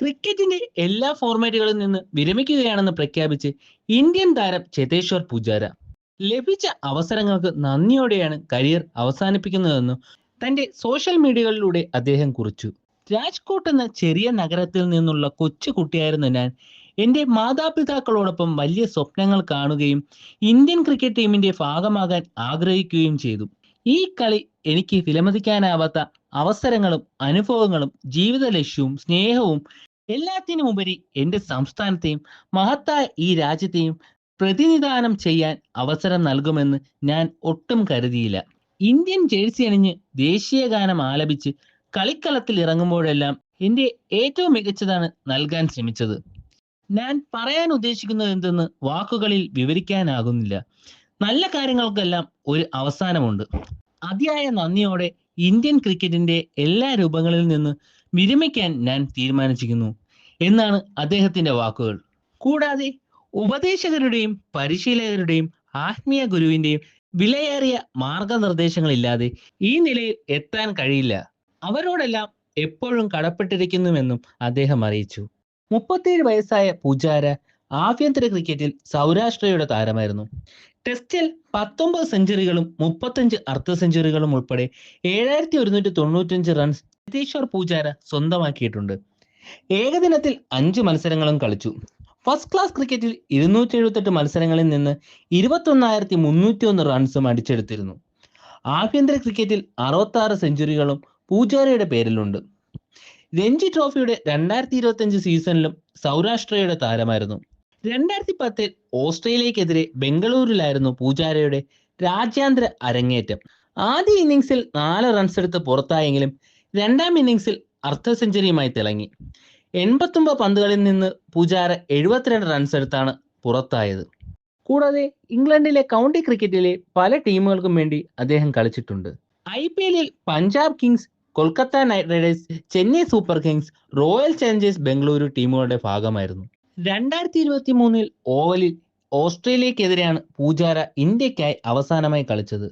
ക്രിക്കറ്റിന്റെ എല്ലാ ഫോർമാറ്റുകളിൽ നിന്ന് വിരമിക്കുകയാണെന്ന് പ്രഖ്യാപിച്ച് ഇന്ത്യൻ താരം ചേതേശ്വർ പൂജാര ലഭിച്ച അവസരങ്ങൾക്ക് നന്ദിയോടെയാണ് കരിയർ അവസാനിപ്പിക്കുന്നതെന്ന് തന്റെ സോഷ്യൽ മീഡിയകളിലൂടെ അദ്ദേഹം കുറിച്ചു. രാജ്കോട്ട് എന്ന ചെറിയ നഗരത്തിൽ നിന്നുള്ള കൊച്ചു കുട്ടിയായിരുന്ന ഞാൻ എന്റെ മാതാപിതാക്കളോടൊപ്പം വലിയ സ്വപ്നങ്ങൾ കാണുകയും ഇന്ത്യൻ ക്രിക്കറ്റ് ടീമിന്റെ ഭാഗമാകാൻ ആഗ്രഹിക്കുകയും ചെയ്തു. ഈ കളി എനിക്ക് വിലമതിക്കാനാവാത്ത അവസരങ്ങളും അനുഭവങ്ങളും ജീവിത ലക്ഷ്യവും സ്നേഹവും എല്ലാത്തിനുമുപരി എന്റെ സംസ്ഥാനത്തെയും മഹത്തായ ഈ രാജ്യത്തെയും പ്രതിനിധാനം ചെയ്യാൻ അവസരം നൽകുമെന്ന് ഞാൻ ഒട്ടും കരുതിയില്ല. ഇന്ത്യൻ ജേഴ്സി അണിഞ്ഞ് ദേശീയ ഗാനം ആലപിച്ച് കളിക്കളത്തിൽ ഇറങ്ങുമ്പോഴെല്ലാം എന്റെ ഏറ്റവും മികച്ചതാണ് നൽകാൻ ശ്രമിച്ചത്. ഞാൻ പറയാൻ ഉദ്ദേശിക്കുന്നത് എന്തെന്ന് വാക്കുകളിൽ വിവരിക്കാനാകുന്നില്ല. നല്ല കാര്യങ്ങൾക്കെല്ലാം ഒരു അവസാനമുണ്ട്. അതിയായ നന്ദിയോടെ ഇന്ത്യൻ ക്രിക്കറ്റിന്റെ എല്ലാ രൂപങ്ങളിൽ നിന്ന് വിരമിക്കാൻ ഞാൻ തീരുമാനിച്ചിരിക്കുന്നു എന്നാണ് അദ്ദേഹത്തിന്റെ വാക്കുകൾ. കൂടാതെ ഉപദേശകരുടെയും പരിശീലകരുടെയും ആത്മീയ ഗുരുവിന്റെയും വിലയേറിയ മാർഗനിർദ്ദേശങ്ങളില്ലാതെ ഈ നിലയിൽ എത്താൻ കഴിയില്ല. അവരോടെല്ലാം എപ്പോഴും കടപ്പെട്ടിരിക്കുന്നുവെന്നും അദ്ദേഹം അറിയിച്ചു. 37 വയസ്സായ പൂജാര ആഭ്യന്തര ക്രിക്കറ്റിൽ സൗരാഷ്ട്രയുടെ താരമായിരുന്നു. ടെസ്റ്റിൽ 19 സെഞ്ചുറികളും 35 അർദ്ധ സെഞ്ചുറികളും ഉൾപ്പെടെ 7195 റൺസ് ചേതേശ്വർ പൂജാര സ്വന്തമാക്കിയിട്ടുണ്ട്. ഏകദിനത്തിൽ 5 മത്സരങ്ങളും കളിച്ചു. ഫസ്റ്റ് ക്ലാസ് ക്രിക്കറ്റിൽ 278 മത്സരങ്ങളിൽ നിന്ന് 21,301 റൺസും അടിച്ചെടുത്തിരുന്നു. ആഭ്യന്തര ക്രിക്കറ്റിൽ 66 സെഞ്ചുറികളും പൂജാരയുടെ പേരിലുണ്ട്. രഞ്ജി ട്രോഫിയുടെ 2025 സീസണിലും സൗരാഷ്ട്രയുടെ താരമായിരുന്നു. 2010 ഓസ്ട്രേലിയക്കെതിരെ ബംഗളൂരുവിലായിരുന്നു പൂജാരയുടെ രാജ്യാന്തര അരങ്ങേറ്റം. ആദ്യ ഇന്നിംഗ്സിൽ 4 റൺസ് എടുത്ത് പുറത്തായെങ്കിലും രണ്ടാം ഇന്നിംഗ്സിൽ അർദ്ധ സെഞ്ചുറിയുമായി തിളങ്ങി. 89 പന്തുകളിൽ നിന്ന് പൂജാര 72 റൺസ് എടുത്താണ് പുറത്തായത്. കൂടാതെ ഇംഗ്ലണ്ടിലെ കൗണ്ടി ക്രിക്കറ്റിലെ പല ടീമുകൾക്കും വേണ്ടി അദ്ദേഹം കളിച്ചിട്ടുണ്ട്. IPL-ൽ Punjab kings, Kolkata knight riders, Chennai super kings, royal challengers Bengaluru ടീമുകളുടെ ഭാഗമായിരുന്നു. 2023 ഓവലിൽ ഓസ്ട്രേലിയക്കെതിരെയാണ് പൂജാര ഇന്ത്യക്കായി അവസാനമായി കളിച്ചത്.